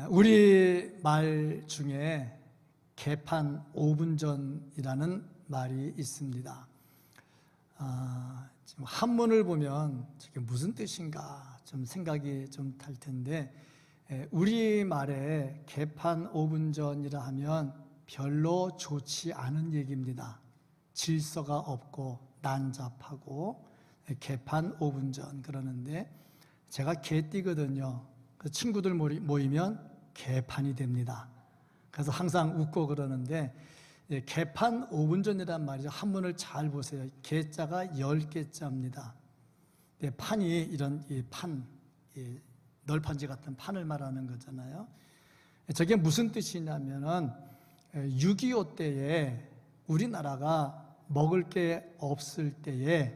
우리 말 중에 개판 5분 전이라는 말이 있습니다. 지금 한문을 보면 저게 무슨 뜻인가 좀 생각이 좀 달 텐데, 우리 말에 개판 5분 전이라 하면 별로 좋지 않은 얘기입니다. 질서가 없고 난잡하고 개판 5분 전 그러는데, 제가 개띠거든요. 친구들 모이면 개판이 됩니다. 그래서 항상 웃고 그러는데, 개판 5분 전이란 말이죠. 한문을 잘 보세요. 개자가 10개자입니다. 판이 이런 판, 널판지 같은 판을 말하는 거잖아요. 저게 무슨 뜻이냐면은 6.25 때에 우리나라가 먹을 게 없을 때에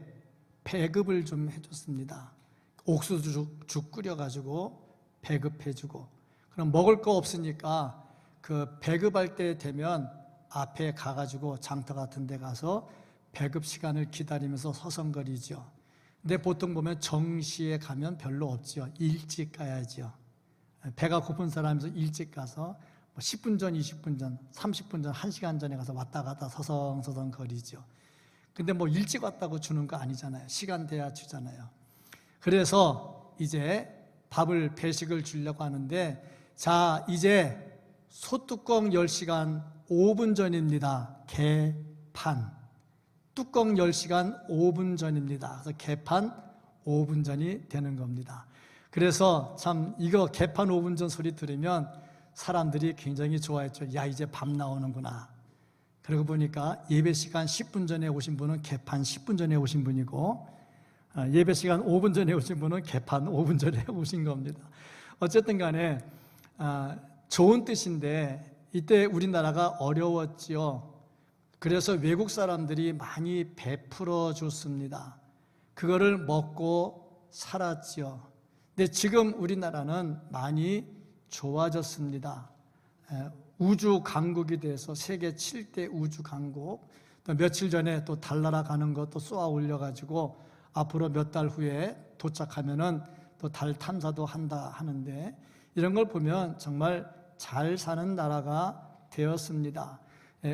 배급을 좀 해줬습니다. 옥수수죽 끓여가지고 배급해주고, 그럼 먹을 거 없으니까 그 배급할 때 되면 앞에 가가지고 장터 같은 데 가서 배급 시간을 기다리면서 서성거리죠. 근데 보통 보면 정시에 가면 별로 없죠. 일찍 가야죠. 배가 고픈 사람에서 일찍 가서 10분 전, 20분 전, 30분 전, 1시간 전에 가서 왔다 갔다 서성서성 거리죠. 근데 뭐 일찍 왔다고 주는 거 아니잖아요. 시간 돼야 주잖아요. 그래서 이제 밥을, 배식을 주려고 하는데, 자, 이제 소뚜껑 10시간 5분 전입니다. 개판. 뚜껑 10시간 5분 전입니다. 그래서 개판 5분 전이 되는 겁니다. 그래서 참 이거 개판 5분 전 소리 들으면 사람들이 굉장히 좋아했죠. 야, 이제 밥 나오는구나. 그러고 보니까 예배 시간 10분 전에 오신 분은 개판 10분 전에 오신 분이고, 예배 시간 5분 전에 오신 분은 개판 5분 전에 오신 겁니다. 어쨌든 간에 좋은 뜻인데, 이때 우리나라가 어려웠지요. 그래서 외국 사람들이 많이 베풀어 줬습니다. 그거를 먹고 살았지요. 근데 지금 우리나라는 많이 좋아졌습니다. 우주 강국이 돼서 세계 7대 우주 강국, 또 며칠 전에 또 달나라 가는 것도 쏘아 올려가지고 앞으로 몇 달 후에 도착하면은 또 달 탐사도 한다 하는데, 이런 걸 보면 정말 잘 사는 나라가 되었습니다.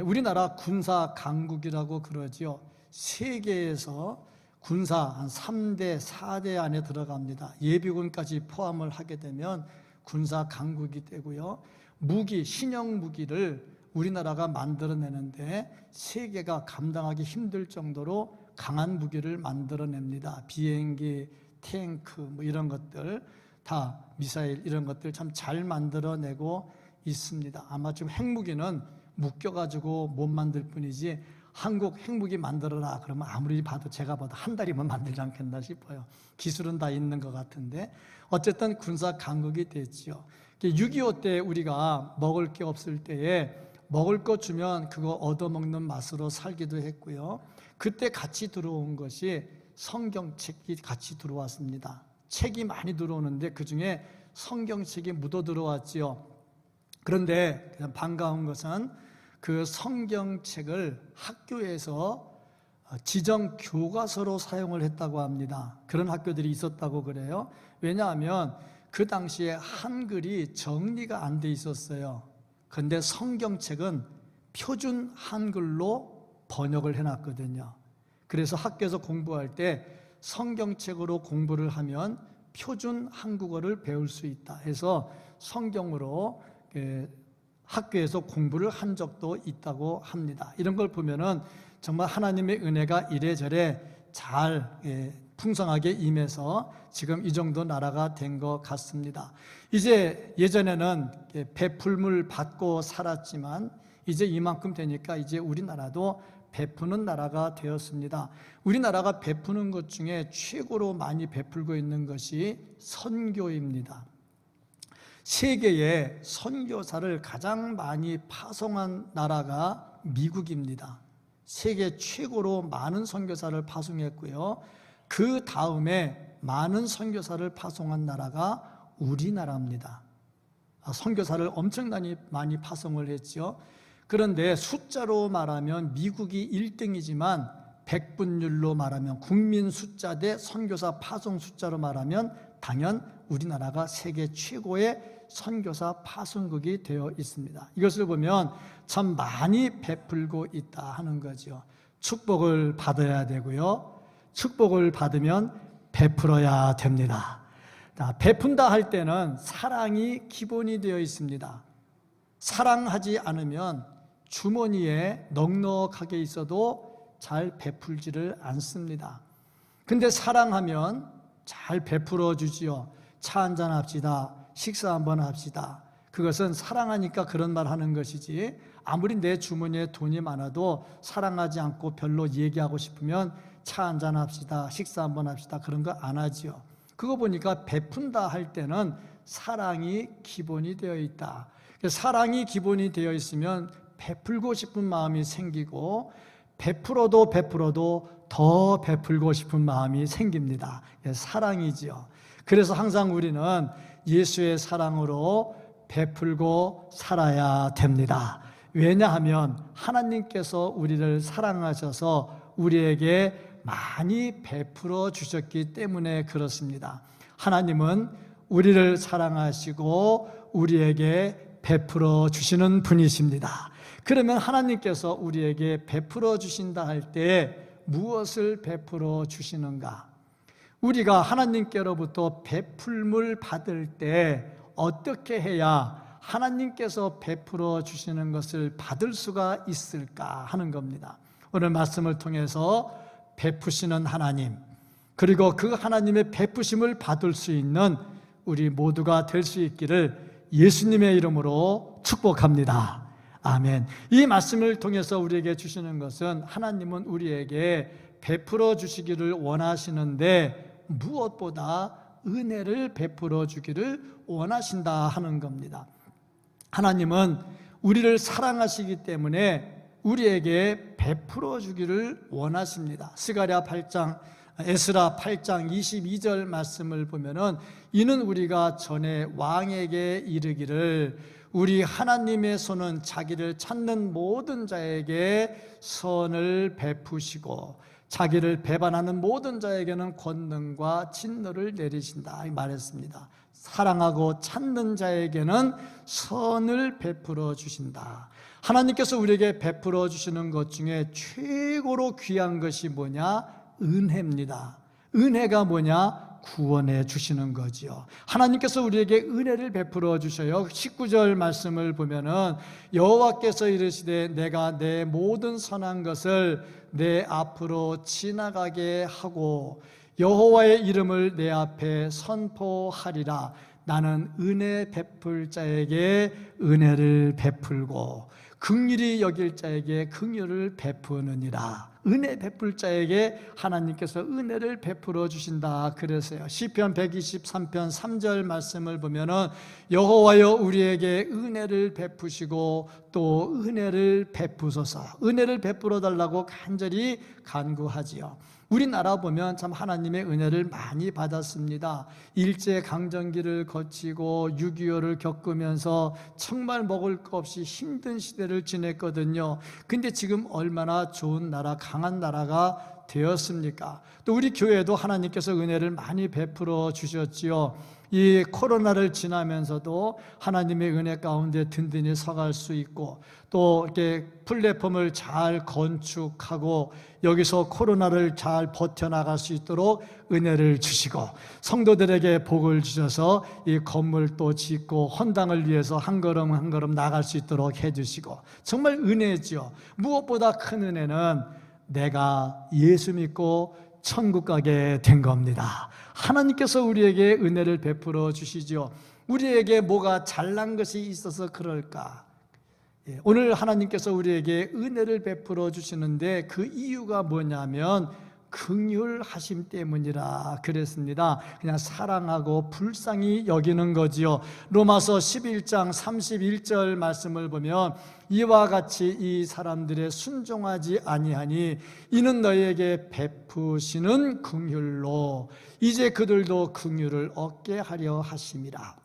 우리나라 군사 강국이라고 그러지요. 세계에서 군사 한 3대, 4대 안에 들어갑니다. 예비군까지 포함을 하게 되면 군사 강국이 되고요. 무기, 신형 무기를 우리나라가 만들어내는데 세계가 감당하기 힘들 정도로 강한 무기를 만들어냅니다. 비행기, 탱크 뭐 이런 것들 다, 미사일 이런 것들 참 잘 만들어내고 있습니다. 아마 지금 핵무기는 묶여가지고 못 만들 뿐이지, 한국 핵무기 만들어라 그러면 아무리 봐도 제가 봐도 한 달이면 만들지 않겠나 싶어요. 기술은 다 있는 것 같은데, 어쨌든 군사 강국이 됐죠. 6.25 때 우리가 먹을 게 없을 때에 먹을 거 주면 그거 얻어먹는 맛으로 살기도 했고요. 그때 같이 들어온 것이 성경책이 같이 들어왔습니다. 책이 많이 들어오는데 그중에 성경책이 묻어 들어왔지요. 그런데 반가운 것은 그 성경책을 학교에서 지정 교과서로 사용을 했다고 합니다. 그런 학교들이 있었다고 그래요. 왜냐하면 그 당시에 한글이 정리가 안 돼 있었어요. 그런데 성경책은 표준 한글로 번역을 해놨거든요. 그래서 학교에서 공부할 때 성경책으로 공부를 하면 표준 한국어를 배울 수 있다 해서 성경으로 학교에서 공부를 한 적도 있다고 합니다. 이런 걸 보면은 정말 하나님의 은혜가 이래저래 잘 풍성하게 임해서 지금 이 정도 나라가 된 것 같습니다. 이제 예전에는 베풀물 받고 살았지만 이제 이만큼 되니까 이제 우리나라도 베푸는 나라가 되었습니다. 우리나라가 베푸는 것 중에 최고로 많이 베풀고 있는 것이 선교입니다. 세계에 선교사를 가장 많이 파송한 나라가 미국입니다. 세계 최고로 많은 선교사를 파송했고요. 그 다음에 많은 선교사를 파송한 나라가 우리나라입니다. 선교사를 엄청나게 많이 파송을 했죠. 그런데 숫자로 말하면 미국이 1등이지만 백분율로 말하면 국민 숫자 대 선교사 파송 숫자로 말하면 당연 우리나라가 세계 최고의 선교사 파송국이 되어 있습니다. 이것을 보면 참 많이 베풀고 있다 하는 거죠. 축복을 받아야 되고요. 축복을 받으면 베풀어야 됩니다. 베푼다 할 때는 사랑이 기본이 되어 있습니다. 사랑하지 않으면 주머니에 넉넉하게 있어도 잘 베풀지를 않습니다. 근데 사랑하면 잘 베풀어 주지요. 차 한잔 합시다. 식사 한번 합시다. 그것은 사랑하니까 그런 말 하는 것이지, 아무리 내 주머니에 돈이 많아도 사랑하지 않고 별로 얘기하고 싶으면 차 한잔 합시다. 식사 한번 합시다. 그런 거 안 하지요. 그거 보니까 베푼다 할 때는 사랑이 기본이 되어 있다. 사랑이 기본이 되어 있으면 베풀고 싶은 마음이 생기고, 베풀어도 더 베풀고 싶은 마음이 생깁니다. 사랑이지요. 그래서 항상 우리는 예수의 사랑으로 베풀고 살아야 됩니다. 왜냐하면 하나님께서 우리를 사랑하셔서 우리에게 많이 베풀어 주셨기 때문에 그렇습니다. 하나님은 우리를 사랑하시고 우리에게 베풀어 주시는 분이십니다. 그러면 하나님께서 우리에게 베풀어 주신다 할 때 무엇을 베풀어 주시는가? 우리가 하나님께로부터 베풀물 받을 때 어떻게 해야 하나님께서 베풀어 주시는 것을 받을 수가 있을까 하는 겁니다. 오늘 말씀을 통해서 베푸시는 하나님, 그리고 그 하나님의 베푸심을 받을 수 있는 우리 모두가 될 수 있기를 예수님의 이름으로 축복합니다. 아멘. 이 말씀을 통해서 우리에게 주시는 것은 하나님은 우리에게 베풀어 주시기를 원하시는데 무엇보다 은혜를 베풀어 주기를 원하신다 하는 겁니다. 하나님은 우리를 사랑하시기 때문에 우리에게 베풀어 주기를 원하십니다. 스가랴 8장, 에스라 8장 22절 말씀을 보면은, 이는 우리가 전에 왕에게 이르기를 우리 하나님의 손은 자기를 찾는 모든 자에게 선을 베푸시고 자기를 배반하는 모든 자에게는 권능과 진노를 내리신다 이 말했습니다. 사랑하고 찾는 자에게는 선을 베풀어 주신다. 하나님께서 우리에게 베풀어 주시는 것 중에 최고로 귀한 것이 뭐냐? 은혜입니다. 은혜가 뭐냐? 구원해 주시는 거지요. 하나님께서 우리에게 은혜를 베풀어 주셔요. 19절 말씀을 보면은 여호와께서 이르시되 내가 내 모든 선한 것을 내 앞으로 지나가게 하고 여호와의 이름을 내 앞에 선포하리라. 나는 은혜 베풀 자에게 은혜를 베풀고 긍휼히 여길 자에게 긍휼을 베푸느니라. 은혜 베풀 자에게 하나님께서 은혜를 베풀어 주신다 그랬어요. 시편 123편 3절 말씀을 보면은 여호와여 우리에게 은혜를 베푸시고 또 은혜를 베푸소서. 은혜를 베풀어 달라고 간절히 간구하지요. 우리나라 보면 참 하나님의 은혜를 많이 받았습니다. 일제강점기를 거치고 6.25를 겪으면서 정말 먹을 것 없이 힘든 시대를 지냈거든요. 근데 지금 얼마나 좋은 나라, 강한 나라가 되었습니까? 또 우리 교회도 하나님께서 은혜를 많이 베풀어 주셨지요. 이 코로나를 지나면서도 하나님의 은혜 가운데 든든히 서갈 수 있고, 또 이렇게 플랫폼을 잘 건축하고 여기서 코로나를 잘 버텨나갈 수 있도록 은혜를 주시고, 성도들에게 복을 주셔서 이 건물도 짓고 헌당을 위해서 한 걸음 한 걸음 나갈 수 있도록 해주시고, 정말 은혜죠. 무엇보다 큰 은혜는 내가 예수 믿고 천국 가게 된 겁니다. 하나님께서 우리에게 은혜를 베풀어 주시죠. 우리에게 뭐가 잘난 것이 있어서 그럴까? 오늘 하나님께서 우리에게 은혜를 베풀어 주시는데 그 이유가 뭐냐면 긍휼하심 때문이라 그랬습니다. 그냥 사랑하고 불쌍히 여기는 거지요. 로마서 11장 31절 말씀을 보면 이와 같이 이 사람들의 순종하지 아니하니 이는 너희에게 베푸시는 긍휼로 이제 그들도 긍휼을 얻게 하려 하심이라.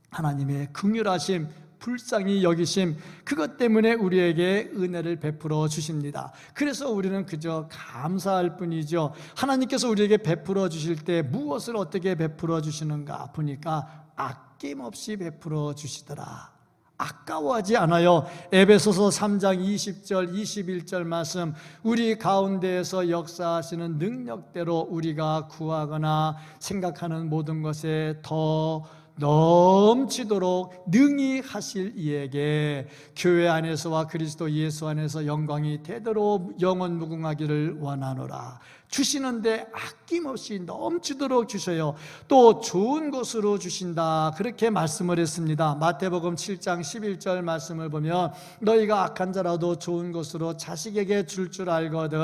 하나님의 긍휼하심, 불쌍히 여기심, 그것 때문에 우리에게 은혜를 베풀어 주십니다. 그래서 우리는 그저 감사할 뿐이죠. 하나님께서 우리에게 베풀어 주실 때 무엇을 어떻게 베풀어 주시는가 보니까 아낌없이 베풀어 주시더라. 아까워하지 않아요. 에베소서 3장 20절 21절 말씀, 우리 가운데에서 역사하시는 능력대로 우리가 구하거나 생각하는 모든 것에 더 넘치도록 능히 하실 이에게 교회 안에서와 그리스도 예수 안에서 영광이 되도록 영원 무궁하기를 원하노라. 주시는데 아낌없이 넘치도록 주셔요. 또 좋은 것으로 주신다, 그렇게 말씀을 했습니다. 마태복음 7장 11절 말씀을 보면 너희가 악한 자라도 좋은 것으로 자식에게 줄 줄 알거든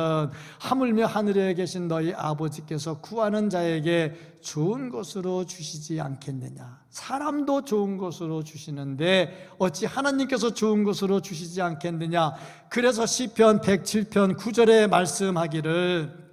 하물며 하늘에 계신 너희 아버지께서 구하는 자에게 좋은 것으로 주시지 않겠느냐. 사람도 좋은 것으로 주시는데 어찌 하나님께서 좋은 것으로 주시지 않겠느냐. 그래서 시편 107편 9절에 말씀하기를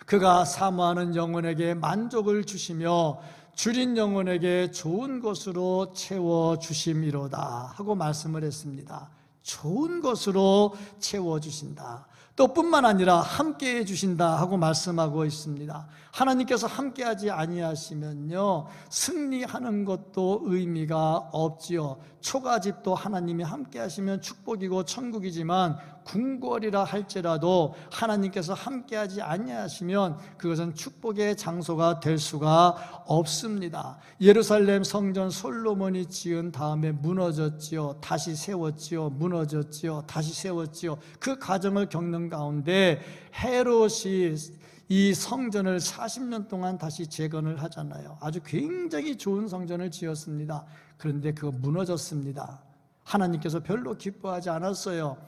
그가 사모하는 영혼에게 만족을 주시며 줄인 영혼에게 좋은 것으로 채워주심이로다 하고 말씀을 했습니다. 좋은 것으로 채워주신다. 또 뿐만 아니라 함께해 주신다 하고 말씀하고 있습니다. 하나님께서 함께하지 아니하시면요 승리하는 것도 의미가 없지요. 초가집도 하나님이 함께하시면 축복이고 천국이지만 궁궐이라 할지라도 하나님께서 함께하지 아니하시면 그것은 축복의 장소가 될 수가 없습니다. 예루살렘 성전 솔로몬이 지은 다음에 무너졌지요. 다시 세웠지요. 무너졌지요. 다시 세웠지요. 그 과정을 겪는 가운데 헤롯이 이 성전을 40년 동안 다시 재건을 하잖아요. 아주 굉장히 좋은 성전을 지었습니다. 그런데 그거 무너졌습니다. 하나님께서 별로 기뻐하지 않았어요.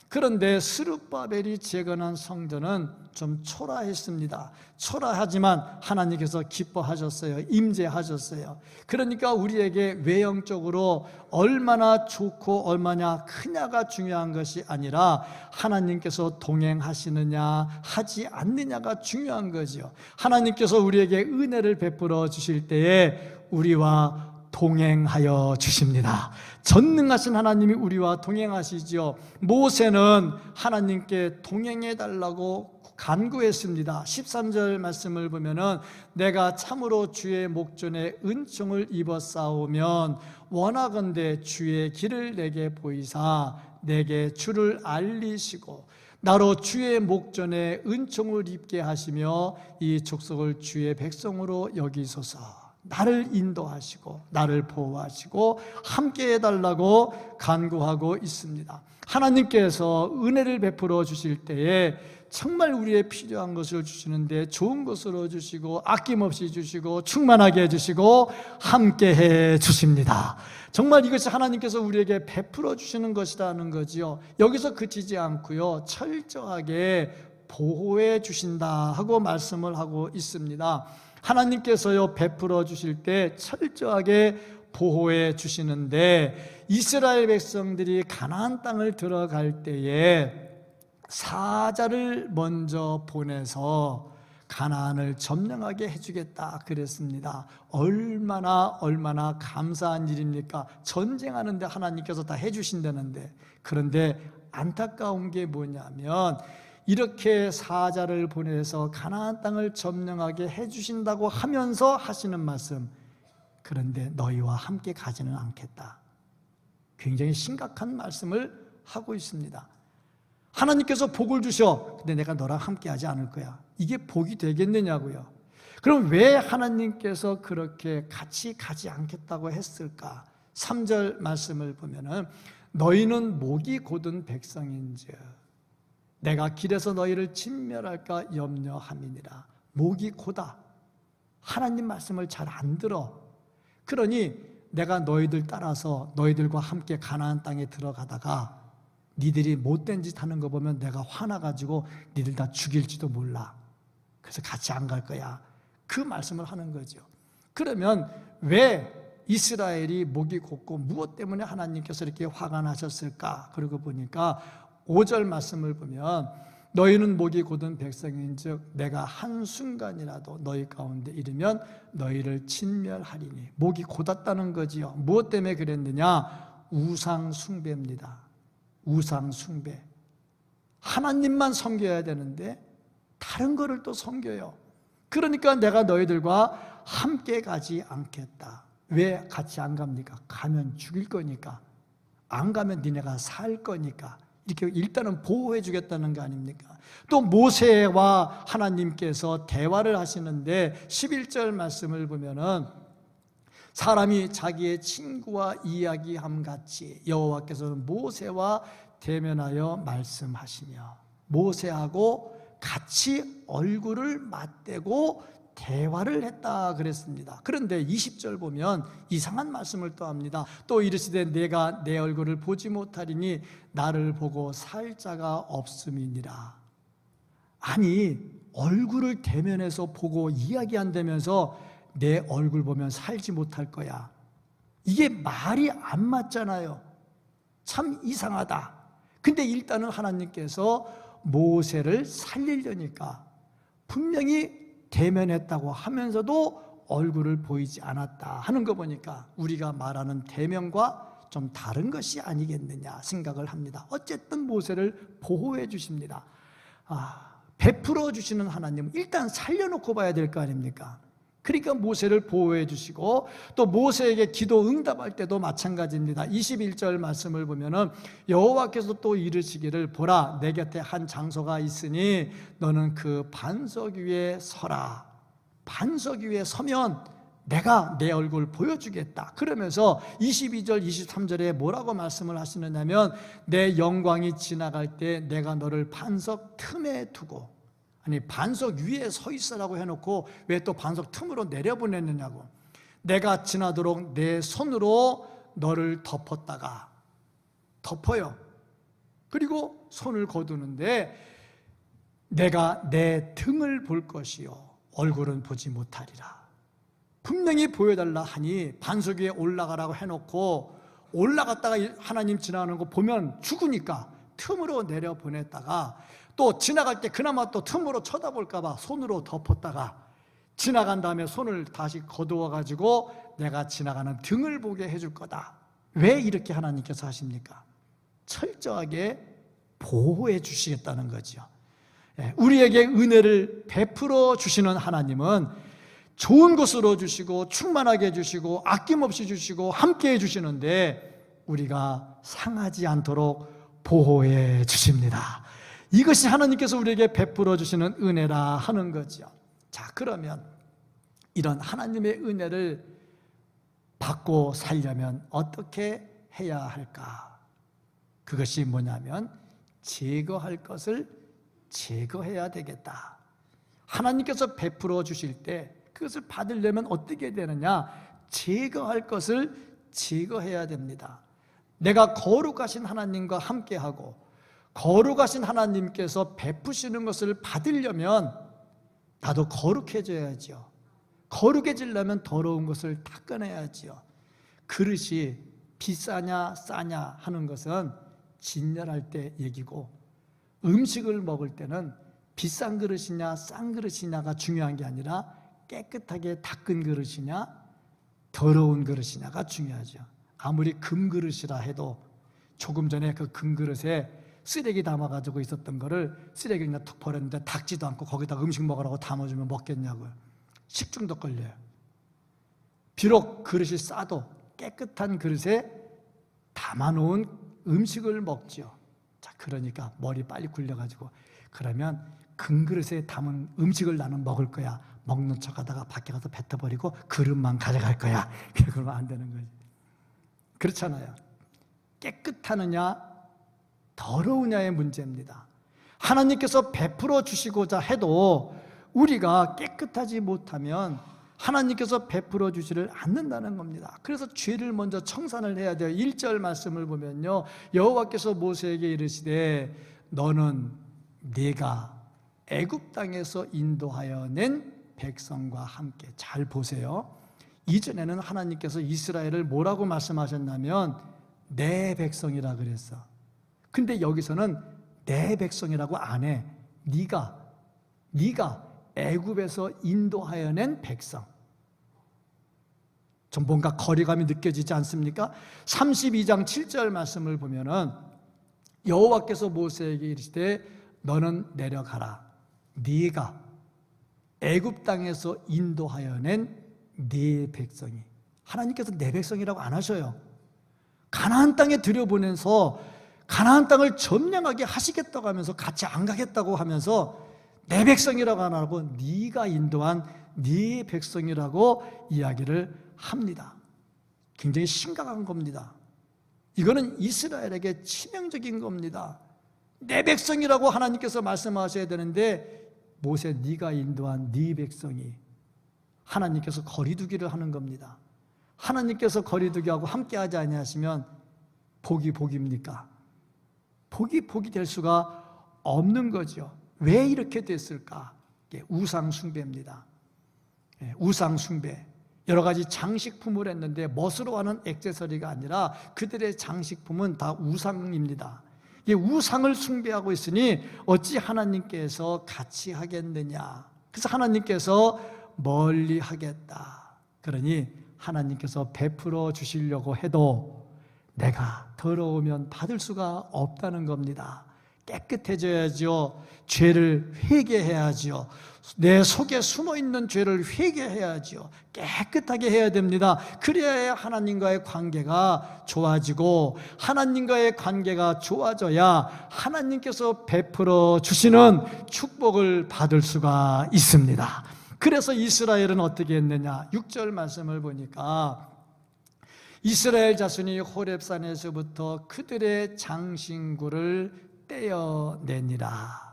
그런데 스룹바벨이 재건한 성전은 좀 초라했습니다. 초라하지만 하나님께서 기뻐하셨어요. 임재하셨어요. 그러니까 우리에게 외형적으로 얼마나 좋고 얼마나 크냐가 중요한 것이 아니라 하나님께서 동행하시느냐 하지 않느냐가 중요한 거죠. 하나님께서 우리에게 은혜를 베풀어 주실 때에 우리와 동행하여 주십니다. 전능하신 하나님이 우리와 동행하시죠. 모세는 하나님께 동행해 달라고 간구했습니다. 13절 말씀을 보면은 내가 참으로 주의 목전에 은총을 입었사오면 원하건대 주의 길을 내게 보이사 내게 주를 알리시고 나로 주의 목전에 은총을 입게 하시며 이 족속을 주의 백성으로 여기소서. 나를 인도하시고 나를 보호하시고 함께 해달라고 간구하고 있습니다. 하나님께서 은혜를 베풀어 주실 때에 정말 우리의 필요한 것을 주시는데 좋은 것으로 주시고 아낌없이 주시고 충만하게 해주시고 함께 해 주십니다. 정말 이것이 하나님께서 우리에게 베풀어 주시는 것이라는 거지요. 여기서 그치지 않고요 철저하게 보호해 주신다 하고 말씀을 하고 있습니다. 하나님께서요 베풀어 주실 때 철저하게 보호해 주시는데 이스라엘 백성들이 가나안 땅을 들어갈 때에 사자를 먼저 보내서 가나안을 점령하게 해주겠다 그랬습니다. 얼마나 감사한 일입니까? 전쟁하는데 하나님께서 다 해주신다는데. 그런데 안타까운 게 뭐냐면 이렇게 사자를 보내서 가나안 땅을 점령하게 해주신다고 하면서 하시는 말씀, 그런데 너희와 함께 가지는 않겠다. 굉장히 심각한 말씀을 하고 있습니다. 하나님께서 복을 주셔. 근데 내가 너랑 함께 하지 않을 거야. 이게 복이 되겠느냐고요. 그럼 왜 하나님께서 그렇게 같이 가지 않겠다고 했을까? 3절 말씀을 보면은 너희는 목이 곧은 백성인즉 내가 길에서 너희를 진멸할까 염려함이니라. 목이 고다. 하나님 말씀을 잘 안 들어. 그러니 내가 너희들 따라서 너희들과 함께 가나안 땅에 들어가다가 니들이 못된 짓 하는 거 보면 내가 화나가지고 니들 다 죽일지도 몰라. 그래서 같이 안 갈 거야. 그 말씀을 하는 거죠. 그러면 왜 이스라엘이 목이 곧고 무엇 때문에 하나님께서 이렇게 화가 나셨을까? 그러고 보니까 5절 말씀을 보면 너희는 목이 곧은 백성인즉 내가 한순간이라도 너희 가운데 이르면 너희를 진멸하리니. 목이 곧았다는 거지요. 무엇 때문에 그랬느냐? 우상 숭배입니다. 우상 숭배. 하나님만 섬겨야 되는데 다른 거를 또 섬겨요. 그러니까 내가 너희들과 함께 가지 않겠다. 왜 같이 안 갑니까? 가면 죽일 거니까. 안 가면 니네가 살 거니까. 이렇게 일단은 보호해 주겠다는 거 아닙니까? 또 모세와 하나님께서 대화를 하시는데 11절 말씀을 보면은 사람이 자기의 친구와 이야기함 같이 여호와께서는 모세와 대면하여 말씀하시며 모세하고 같이 얼굴을 맞대고 대화를 했다 그랬습니다. 그런데 20절 보면 이상한 말씀을 또 합니다. 또 이르시되 내가 내 얼굴을 보지 못하리니 나를 보고 살 자가 없음이니라. 아니 얼굴을 대면해서 보고 이야기한다면서 내 얼굴 보면 살지 못할 거야. 이게 말이 안 맞잖아요. 참 이상하다. 근데 일단은 하나님께서 모세를 살리려니까 분명히 대면했다고 하면서도 얼굴을 보이지 않았다 하는 거 보니까 우리가 말하는 대면과 좀 다른 것이 아니겠느냐 생각을 합니다. 어쨌든 모세를 보호해 주십니다. 베풀어 주시는 하나님은 일단 살려놓고 봐야 될 거 아닙니까? 그러니까 모세를 보호해 주시고 또 모세에게 기도 응답할 때도 마찬가지입니다. 21절 말씀을 보면은 여호와께서 또 이르시기를 보라 내 곁에 한 장소가 있으니 너는 그 반석 위에 서라. 반석 위에 서면 내가 내 얼굴 보여주겠다. 그러면서 22절 23절에 뭐라고 말씀을 하시느냐면 내 영광이 지나갈 때 내가 너를 반석 틈에 두고 아니 반석 위에 서 있으라고 해놓고 왜 또 반석 틈으로 내려보냈느냐고. 내가 지나도록 내 손으로 너를 덮었다가 덮어요. 그리고 손을 거두는데 내가 내 등을 볼 것이요 얼굴은 보지 못하리라. 분명히 보여달라 하니 반석 위에 올라가라고 해놓고 올라갔다가 하나님 지나가는 거 보면 죽으니까 틈으로 내려보냈다가 또 지나갈 때 그나마 또 틈으로 쳐다볼까 봐 손으로 덮었다가 지나간 다음에 손을 다시 거두어 가지고 내가 지나가는 등을 보게 해줄 거다. 왜 이렇게 하나님께서 하십니까? 철저하게 보호해 주시겠다는 거죠. 우리에게 은혜를 베풀어 주시는 하나님은 좋은 것으로 주시고 충만하게 주시고 아낌없이 주시고 함께 해 주시는데 우리가 상하지 않도록 보호해 주십니다. 이것이 하나님께서 우리에게 베풀어 주시는 은혜라 하는 거죠. 자, 그러면 이런 하나님의 은혜를 받고 살려면 어떻게 해야 할까? 그것이 뭐냐면 제거할 것을 제거해야 되겠다. 하나님께서 베풀어 주실 때 그것을 받으려면 어떻게 되느냐? 제거할 것을 제거해야 됩니다. 내가 거룩하신 하나님과 함께하고 거룩하신 하나님께서 베푸시는 것을 받으려면 나도 거룩해져야죠. 거룩해지려면 더러운 것을 닦아내야죠. 그릇이 비싸냐 싸냐 하는 것은 진열할 때 얘기고 음식을 먹을 때는 비싼 그릇이냐 싼 그릇이냐가 중요한 게 아니라 깨끗하게 닦은 그릇이냐 더러운 그릇이냐가 중요하죠. 아무리 금그릇이라 해도 조금 전에 그 금그릇에 쓰레기 담아가지고 있었던 거를 쓰레기를 그냥 툭 버렸는데 닦지도 않고 거기다 음식 먹으라고 담아주면 먹겠냐고요. 식중독 걸려요. 비록 그릇이 싸도 깨끗한 그릇에 담아놓은 음식을 먹죠. 자, 그러니까 머리 빨리 굴려가지고 그러면 금그릇에 담은 음식을 나는 먹을 거야. 먹는 척하다가 밖에 가서 뱉어버리고 그릇만 가져갈 거야. 그러면 안 되는 거지. 그렇잖아요. 깨끗하느냐 더러우냐의 문제입니다. 하나님께서 베풀어 주시고자 해도 우리가 깨끗하지 못하면 하나님께서 베풀어 주지를 않는다는 겁니다. 그래서 죄를 먼저 청산을 해야 돼요. 1절 말씀을 보면요, 여호와께서 모세에게 이르시되 너는 네가 애굽 땅에서 인도하여 낸 백성과 함께. 잘 보세요. 이전에는 하나님께서 이스라엘을 뭐라고 말씀하셨냐면 내 백성이라 그랬어. 근데 여기서는 내 백성이라고 안 해. 네가 애굽에서 인도하여 낸 백성. 좀 뭔가 거리감이 느껴지지 않습니까? 32장 7절 말씀을 보면은 여호와께서 모세에게 이르시되 너는 내려가라. 네가 애굽 땅에서 인도하여 낸 네 백성이, 하나님께서 내 백성이라고 안 하셔요. 가나안 땅에 들여보내서 가나안 땅을 점령하게 하시겠다고 하면서 같이 안 가겠다고 하면서 내 백성이라고 안 하고 네가 인도한 네 백성이라고 이야기를 합니다. 굉장히 심각한 겁니다. 이거는 이스라엘에게 치명적인 겁니다. 내 백성이라고 하나님께서 말씀하셔야 되는데 모세 네가 인도한 네 백성이, 하나님께서 거리두기를 하는 겁니다. 하나님께서 거리두기하고 함께하지 아니하시면 복이 복입니까? 복이 될 수가 없는 거죠. 왜 이렇게 됐을까? 우상 숭배입니다. 우상 숭배. 여러 가지 장식품을 했는데 멋으로 하는 액세서리가 아니라 그들의 장식품은 다 우상입니다. 우상을 숭배하고 있으니 어찌 하나님께서 같이 하겠느냐. 그래서 하나님께서 멀리 하겠다. 그러니 하나님께서 베풀어 주시려고 해도 내가 더러우면 받을 수가 없다는 겁니다. 깨끗해져야죠. 죄를 회개해야죠. 내 속에 숨어있는 죄를 회개해야죠. 깨끗하게 해야 됩니다. 그래야 하나님과의 관계가 좋아지고, 하나님과의 관계가 좋아져야 하나님께서 베풀어 주시는 축복을 받을 수가 있습니다. 그래서 이스라엘은 어떻게 했느냐? 6절 말씀을 보니까 이스라엘 자손이 호렙산에서부터 그들의 장신구를 떼어내니라.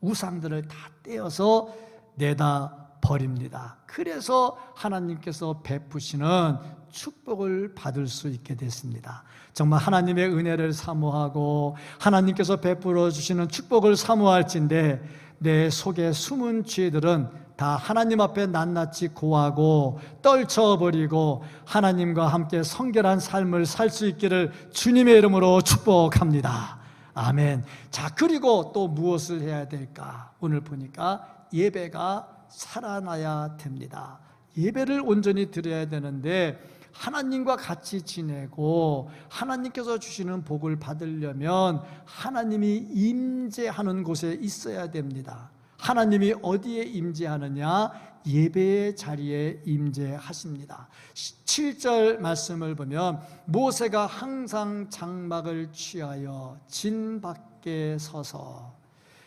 우상들을 다 떼어서 내다 버립니다. 그래서 하나님께서 베푸시는 축복을 받을 수 있게 됐습니다. 정말 하나님의 은혜를 사모하고 하나님께서 베풀어 주시는 축복을 사모할진대 내 속에 숨은 죄들은 다 하나님 앞에 낱낱이 고하고 떨쳐버리고 하나님과 함께 성결한 삶을 살 수 있기를 주님의 이름으로 축복합니다. 아멘. 자, 그리고 또 무엇을 해야 될까? 오늘 보니까 예배가 살아나야 됩니다. 예배를 온전히 드려야 되는데 하나님과 같이 지내고 하나님께서 주시는 복을 받으려면 하나님이 임재하는 곳에 있어야 됩니다. 하나님이 어디에 임재하느냐? 예배의 자리에 임재하십니다. 7절 말씀을 보면 모세가 항상 장막을 취하여 진 밖에 서서,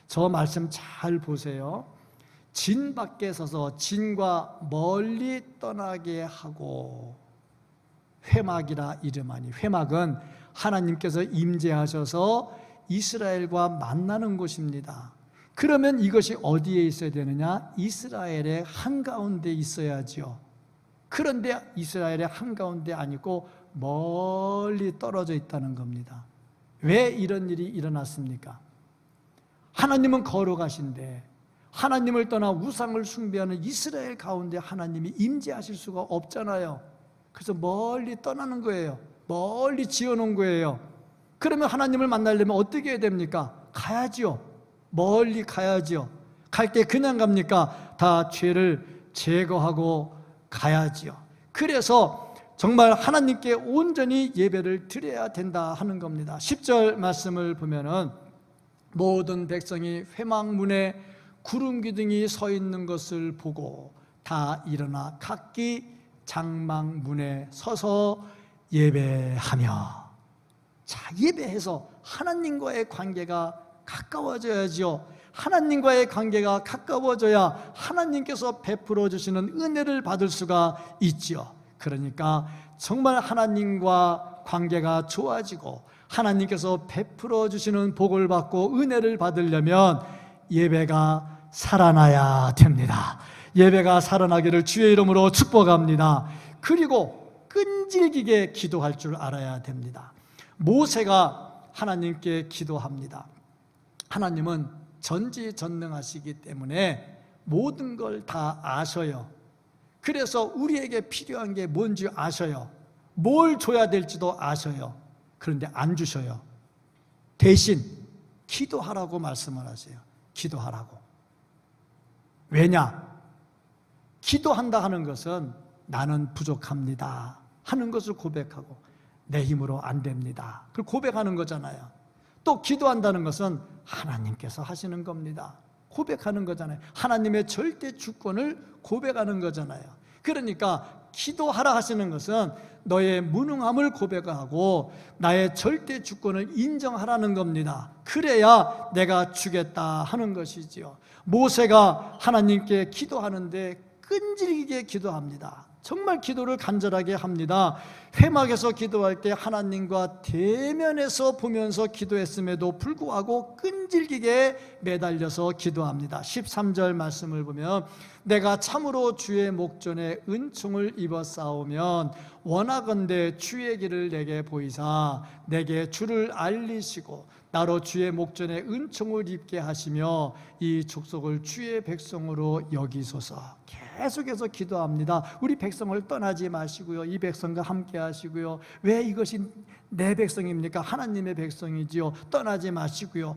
저 말씀 잘 보세요. 진 밖에 서서 진과 멀리 떠나게 하고, 회막이라 이름하니, 회막은 하나님께서 임재하셔서 이스라엘과 만나는 곳입니다. 그러면 이것이 어디에 있어야 되느냐? 이스라엘의 한가운데 있어야죠. 그런데 이스라엘의 한가운데 아니고 멀리 떨어져 있다는 겁니다. 왜 이런 일이 일어났습니까? 하나님은 거룩하신데 하나님을 떠나 우상을 숭배하는 이스라엘 가운데 하나님이 임재하실 수가 없잖아요. 그래서 멀리 떠나는 거예요. 멀리 지어놓은 거예요. 그러면 하나님을 만나려면 어떻게 해야 됩니까? 가야지요. 멀리 가야지요. 갈 때 그냥 갑니까? 다 죄를 제거하고 가야지요. 그래서 정말 하나님께 온전히 예배를 드려야 된다 하는 겁니다. 10절 말씀을 보면은 모든 백성이 회막문에 구름 기둥이 서 있는 것을 보고 다 일어나 각기 장막문에 서서 예배하며. 자, 예배해서 하나님과의 관계가 가까워져야죠. 하나님과의 관계가 가까워져야 하나님께서 베풀어 주시는 은혜를 받을 수가 있죠. 그러니까 정말 하나님과 관계가 좋아지고 하나님께서 베풀어 주시는 복을 받고 은혜를 받으려면 예배가 살아나야 됩니다. 예배가 살아나기를 주의 이름으로 축복합니다. 그리고 끈질기게 기도할 줄 알아야 됩니다. 모세가 하나님께 기도합니다. 하나님은 전지전능하시기 때문에 모든 걸 다 아셔요. 그래서 우리에게 필요한 게 뭔지 아셔요. 뭘 줘야 될지도 아셔요. 그런데 안 주셔요. 대신 기도하라고 말씀을 하세요. 기도하라고. 왜냐? 기도한다 하는 것은 나는 부족합니다 하는 것을 고백하고, 내 힘으로 안 됩니다, 그걸 고백하는 거잖아요. 또 기도한다는 것은 하나님께서 하시는 겁니다. 고백하는 거잖아요. 하나님의 절대 주권을 고백하는 거잖아요. 그러니까 기도하라 하시는 것은 너의 무능함을 고백하고 나의 절대 주권을 인정하라는 겁니다. 그래야 내가 주겠다 하는 것이지요. 모세가 하나님께 기도하는데 끈질기게 기도합니다. 정말 기도를 간절하게 합니다. 회막에서 기도할 때 하나님과 대면에서 보면서 기도했음에도 불구하고 끈질기게 매달려서 기도합니다. 13절 말씀을 보면, 내가 참으로 주의 목전에 은총을 입어 싸우면 원하건대 주의 길을 내게 보이사 내게 주를 알리시고 나로 주의 목전에 은총을 입게 하시며 이 족속을 주의 백성으로 여기소서. 계속해서 기도합니다. 우리 백성을 떠나지 마시고요, 이 백성과 함께 하시고요. 왜 이것이 내 백성입니까? 하나님의 백성이지요. 떠나지 마시고요.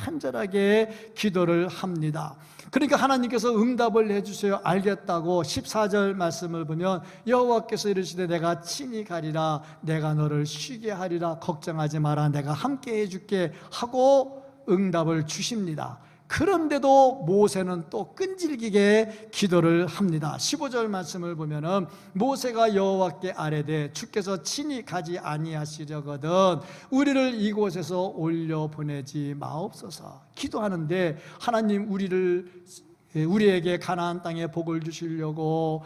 간절하게 기도를 합니다. 그러니까 하나님께서 응답을 해주세요. 알겠다고 14절 말씀을 보면, 여호와께서 이르시되 내가 친히 가리라, 내가 너를 쉬게 하리라, 걱정하지 마라, 내가 함께 해줄게 하고 응답을 주십니다. 그런데도 모세는 또 끈질기게 기도를 합니다. 15절 말씀을 보면은, 모세가 여호와께 아뢰되 주께서 친히 가지 아니하시려거든 우리를 이곳에서 올려 보내지 마옵소서. 기도하는데 하나님, 우리에게 가나안 땅에 복을 주시려고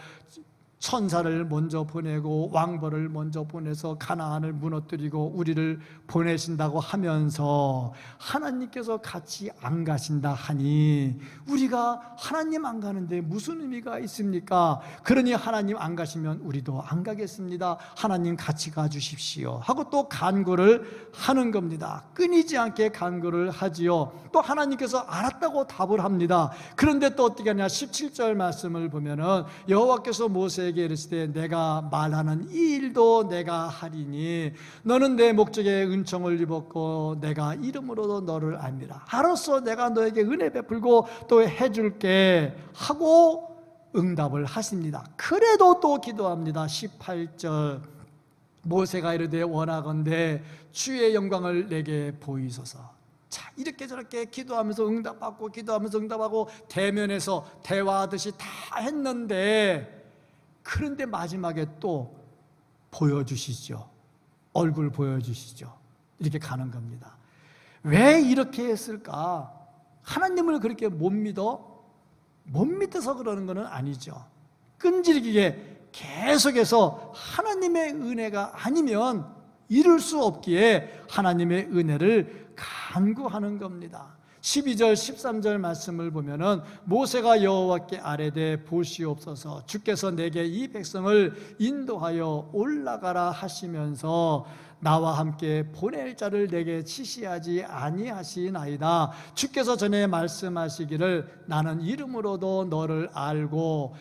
천사를 먼저 보내고 왕벌을 먼저 보내서 가나안을 무너뜨리고 우리를 보내신다고 하면서 하나님께서 같이 안 가신다 하니, 우리가 하나님 안 가는데 무슨 의미가 있습니까? 그러니 하나님 안 가시면 우리도 안 가겠습니다, 하나님 같이 가주십시오 하고 또 간구를 하는 겁니다. 끊이지 않게 간구를 하지요. 또 하나님께서 알았다고 답을 합니다. 그런데 또 어떻게 하냐, 17절 말씀을 보면은 여호와께서 모세에게 이르시되 내가 말하는 이 일도 내가 하리니 너는 내 목적에 은총을 입었고 내가 이름으로도 너를 알미라. 알았어, 내가 너에게 은혜 베풀고 또 해줄게 하고 응답을 하십니다. 그래도 또 기도합니다. 18절, 모세가 이르되 원하건대 주의 영광을 내게 보이소서. 자, 이렇게 저렇게 기도하면서 응답받고 기도하면서 응답하고 대면에서 대화하듯이 다 했는데, 그런데 마지막에 또 보여주시죠. 얼굴 보여주시죠. 이렇게 가는 겁니다. 왜 이렇게 했을까? 하나님을 그렇게 못 믿어? 못 믿어서 그러는 것은 아니죠. 끈질기게 계속해서 하나님의 은혜가 아니면 이룰 수 없기에 하나님의 은혜를 간구하는 겁니다. 12절 13절 말씀을 보면은, 모세가 여호와께 아뢰되 보시옵소서 주께서 내게 이 백성을 인도하여 올라가라 하시면서 나와 함께 보낼 자를 내게 지시하지 아니하시나이다. 주께서 전에 말씀하시기를 나는 이름으로도 너를 알고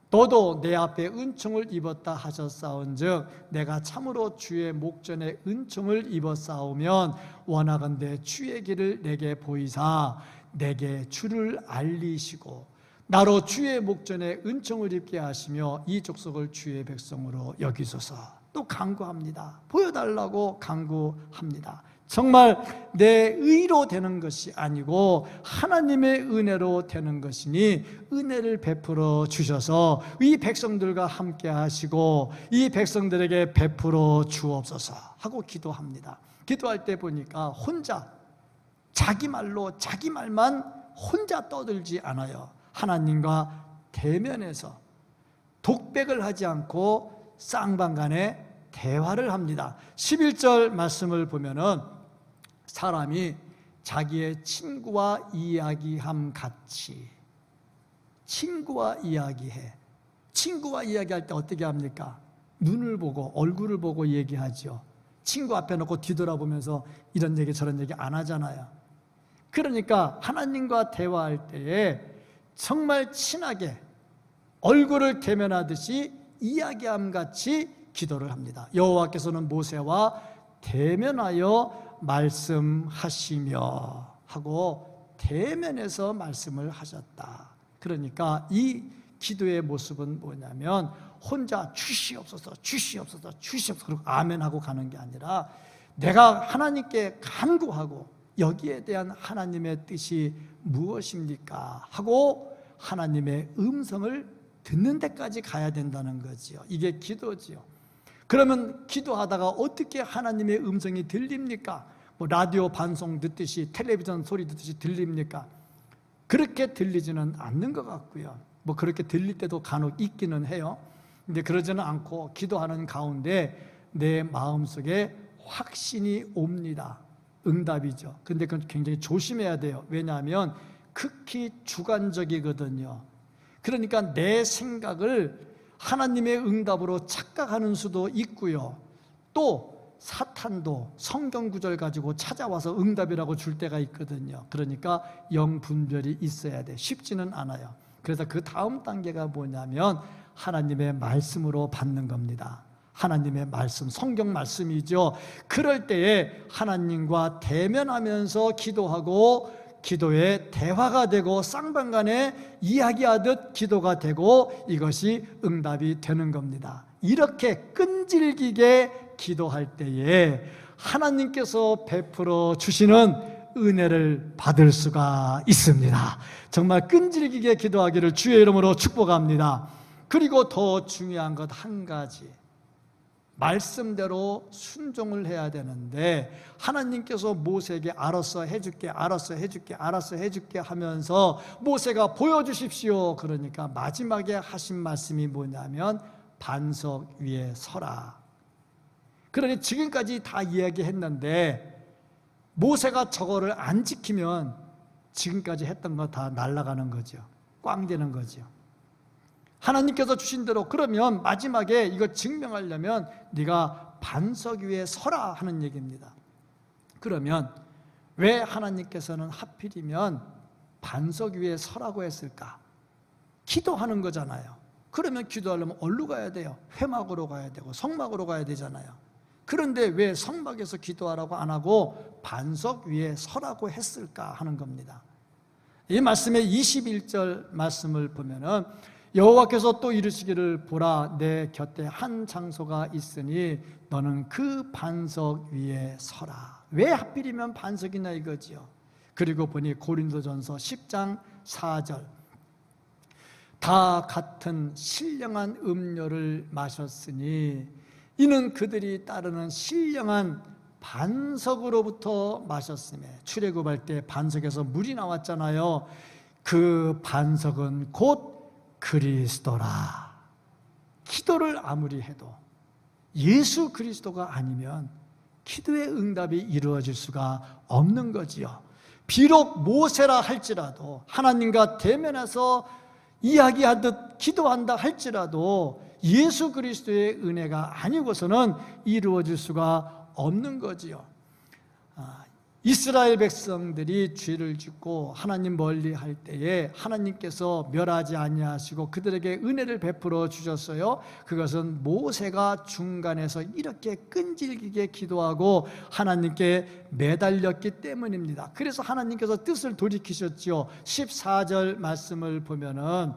너도 내 앞에 은총을 입었다 하셨사온즉 내가 참으로 주의 목전에 은총을 입었사오면 원하건대 주의 길을 내게 보이사 내게 주를 알리시고 나로 주의 목전에 은총을 입게 하시며 이 족속을 주의 백성으로 여기소서. 또 간구합니다. 보여달라고 간구합니다. 정말 내 의로 되는 것이 아니고 하나님의 은혜로 되는 것이니 은혜를 베풀어 주셔서 이 백성들과 함께 하시고 이 백성들에게 베풀어 주옵소서 하고 기도합니다. 기도할 때 보니까 혼자 자기 말로 자기 말만 혼자 떠들지 않아요. 하나님과 대면해서 독백을 하지 않고 쌍방간에 대화를 합니다. 11절 말씀을 보면은 사람이 자기의 친구와 이야기함 같이, 친구와 이야기해. 친구와 이야기할 때 어떻게 합니까? 눈을 보고 얼굴을 보고 얘기하죠. 친구 앞에 놓고 뒤돌아보면서 이런 얘기 저런 얘기 안 하잖아요. 그러니까 하나님과 대화할 때에 정말 친하게 얼굴을 대면하듯이 이야기함 같이 기도를 합니다. 여호와께서는 모세와 대면하여 말씀하시며 하고 대면에서 말씀을 하셨다. 그러니까 이 기도의 모습은 뭐냐면 혼자 주시옵소서, 주시옵소서, 주시옵소서 그리고 아멘하고 가는 게 아니라 내가 하나님께 간구하고 여기에 대한 하나님의 뜻이 무엇입니까? 하고 하나님의 음성을 듣는 데까지 가야 된다는 거지요. 이게 기도지요. 그러면 기도하다가 어떻게 하나님의 음성이 들립니까? 뭐 라디오 방송 듣듯이 텔레비전 소리 듣듯이 들립니까? 그렇게 들리지는 않는 것 같고요. 뭐 그렇게 들릴 때도 간혹 있기는 해요. 근데 그러지는 않고 기도하는 가운데 내 마음속에 확신이 옵니다. 응답이죠. 근데 그건 굉장히 조심해야 돼요. 왜냐하면 극히 주관적이거든요. 그러니까 내 생각을 하나님의 응답으로 착각하는 수도 있고요. 또 사탄도 성경 구절 가지고 찾아와서 응답이라고 줄 때가 있거든요. 그러니까 영분별이 있어야 돼. 쉽지는 않아요. 그래서 그 다음 단계가 뭐냐면 하나님의 말씀으로 받는 겁니다. 하나님의 말씀, 성경 말씀이죠. 그럴 때에 하나님과 대면하면서 기도하고 기도의 대화가 되고 쌍방간에 이야기하듯 기도가 되고 이것이 응답이 되는 겁니다. 이렇게 끈질기게 기도할 때에 하나님께서 베풀어 주시는 은혜를 받을 수가 있습니다. 정말 끈질기게 기도하기를 주의 이름으로 축복합니다. 그리고 더 중요한 것 한 가지, 말씀대로 순종을 해야 되는데 하나님께서 모세에게 알아서 해줄게, 알아서 해줄게, 알아서 해줄게 하면서 모세가 보여주십시오. 그러니까 마지막에 하신 말씀이 뭐냐면 반석 위에 서라. 그러니 지금까지 다 이야기했는데 모세가 저거를 안 지키면 지금까지 했던 거 다 날아가는 거죠. 꽝 되는 거죠. 하나님께서 주신 대로 그러면 마지막에 이거 증명하려면 네가 반석 위에 서라 하는 얘기입니다. 그러면 왜 하나님께서는 하필이면 반석 위에 서라고 했을까? 기도하는 거잖아요. 그러면 기도하려면 어디로 가야 돼요? 회막으로 가야 되고 성막으로 가야 되잖아요. 그런데 왜 성막에서 기도하라고 안 하고 반석 위에 서라고 했을까 하는 겁니다. 이 말씀의 21절 말씀을 보면은 여호와께서 또 이르시기를 보라 내 곁에 한 장소가 있으니 너는 그 반석 위에 서라. 왜 하필이면 반석이냐 이거지요. 그리고 보니 고린도전서 10장 4절 다 같은 신령한 음료를 마셨으니 이는 그들이 따르는 신령한 반석으로부터 마셨으며 출애굽할 때 반석에서 물이 나왔잖아요. 그 반석은 곧 그리스도라. 기도를 아무리 해도 예수 그리스도가 아니면 기도의 응답이 이루어질 수가 없는 거지요. 비록 모세라 할지라도 하나님과 대면해서 이야기하듯 기도한다 할지라도 예수 그리스도의 은혜가 아니고서는 이루어질 수가 없는 거지요. 이스라엘 백성들이 죄를 짓고 하나님 멀리 할 때에 하나님께서 멸하지 아니하시고 그들에게 은혜를 베풀어 주셨어요. 그것은 모세가 중간에서 이렇게 끈질기게 기도하고 하나님께 매달렸기 때문입니다. 그래서 하나님께서 뜻을 돌이키셨지요. 14절 말씀을 보면은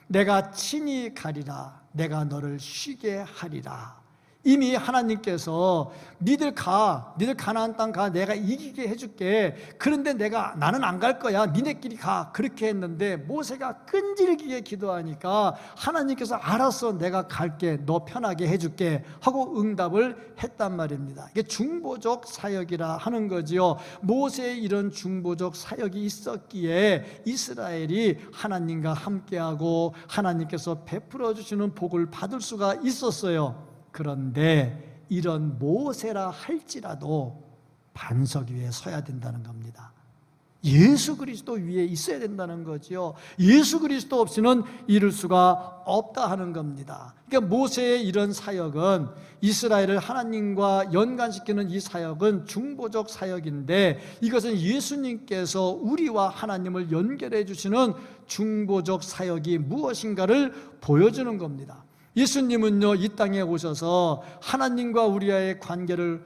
내가 친히 가리라 내가 너를 쉬게 하리라. 이미 하나님께서 니들 가나안 땅 가, 내가 이기게 해줄게. 그런데 나는 안 갈 거야, 니네끼리 가. 그렇게 했는데 모세가 끈질기게 기도하니까 하나님께서 알았어, 내가 갈게, 너 편하게 해줄게 하고 응답을 했단 말입니다. 이게 중보적 사역이라 하는 거지요. 모세의 이런 중보적 사역이 있었기에 이스라엘이 하나님과 함께하고 하나님께서 베풀어 주시는 복을 받을 수가 있었어요. 그런데 이런 모세라 할지라도 반석 위에 서야 된다는 겁니다. 예수 그리스도 위에 있어야 된다는 거죠. 예수 그리스도 없이는 이룰 수가 없다 하는 겁니다. 그러니까 모세의 이런 사역은 이스라엘을 하나님과 연관시키는 이 사역은 중보적 사역인데 이것은 예수님께서 우리와 하나님을 연결해 주시는 중보적 사역이 무엇인가를 보여주는 겁니다. 예수님은요 이 땅에 오셔서 하나님과 우리와의 관계를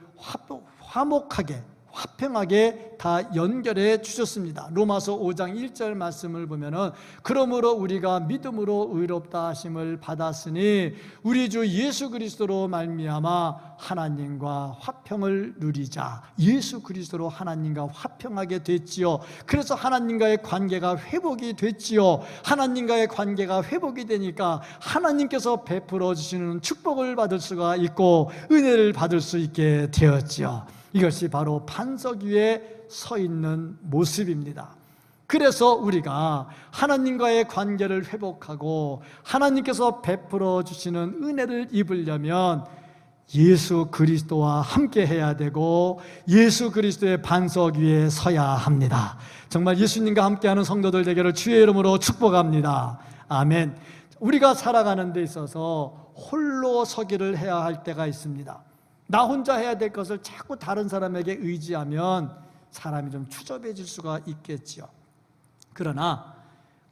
화목하게 화평하게 다 연결해 주셨습니다. 로마서 5장 1절 말씀을 보면은 그러므로 우리가 믿음으로 의롭다 하심을 받았으니 우리 주 예수 그리스도로 말미암아 하나님과 화평을 누리자. 예수 그리스도로 하나님과 화평하게 됐지요. 그래서 하나님과의 관계가 회복이 됐지요. 하나님과의 관계가 회복이 되니까 하나님께서 베풀어 주시는 축복을 받을 수가 있고 은혜를 받을 수 있게 되었지요. 이것이 바로 반석 위에 서 있는 모습입니다. 그래서 우리가 하나님과의 관계를 회복하고 하나님께서 베풀어 주시는 은혜를 입으려면 예수 그리스도와 함께 해야 되고 예수 그리스도의 반석 위에 서야 합니다. 정말 예수님과 함께하는 성도들 되기를 주의 이름으로 축복합니다. 아멘. 우리가 살아가는 데 있어서 홀로 서기를 해야 할 때가 있습니다. 나 혼자 해야 될 것을 자꾸 다른 사람에게 의지하면 사람이 좀 추접해질 수가 있겠지요. 그러나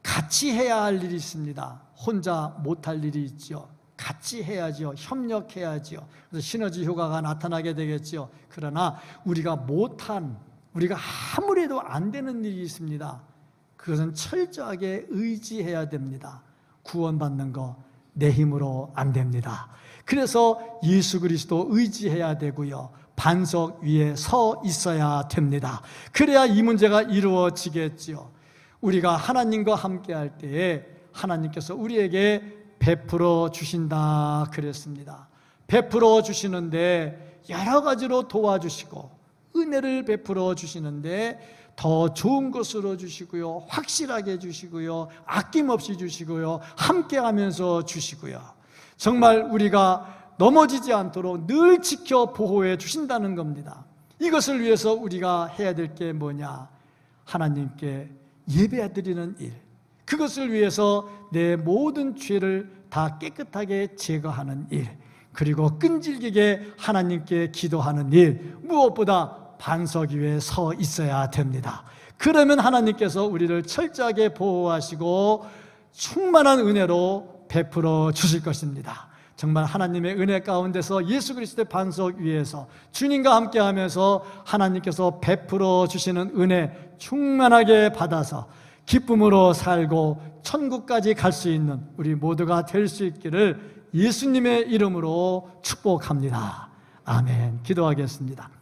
같이 해야 할 일이 있습니다. 혼자 못할 일이 있지요. 같이 해야지요. 협력해야지요. 그래서 시너지 효과가 나타나게 되겠지요. 그러나 우리가 아무리 해도 안 되는 일이 있습니다. 그것은 철저하게 의지해야 됩니다. 구원받는 거 내 힘으로 안 됩니다. 그래서 예수 그리스도 의지해야 되고요. 반석 위에 서 있어야 됩니다. 그래야 이 문제가 이루어지겠지요. 우리가 하나님과 함께 할 때에 하나님께서 우리에게 베풀어 주신다 그랬습니다. 베풀어 주시는데 여러 가지로 도와주시고 은혜를 베풀어 주시는데 더 좋은 것으로 주시고요, 확실하게 주시고요, 아낌없이 주시고요, 함께하면서 주시고요. 정말 우리가 넘어지지 않도록 늘 지켜 보호해 주신다는 겁니다. 이것을 위해서 우리가 해야 될 게 뭐냐? 하나님께 예배드리는 일, 그것을 위해서 내 모든 죄를 다 깨끗하게 제거하는 일, 그리고 끈질기게 하나님께 기도하는 일, 무엇보다 반석 위에 서 있어야 됩니다. 그러면 하나님께서 우리를 철저하게 보호하시고 충만한 은혜로 베풀어 주실 것입니다. 정말 하나님의 은혜 가운데서 예수 그리스도의 반석 위에서 주님과 함께하면서 하나님께서 베풀어 주시는 은혜 충만하게 받아서 기쁨으로 살고 천국까지 갈 수 있는 우리 모두가 될 수 있기를 예수님의 이름으로 축복합니다. 아멘. 기도하겠습니다.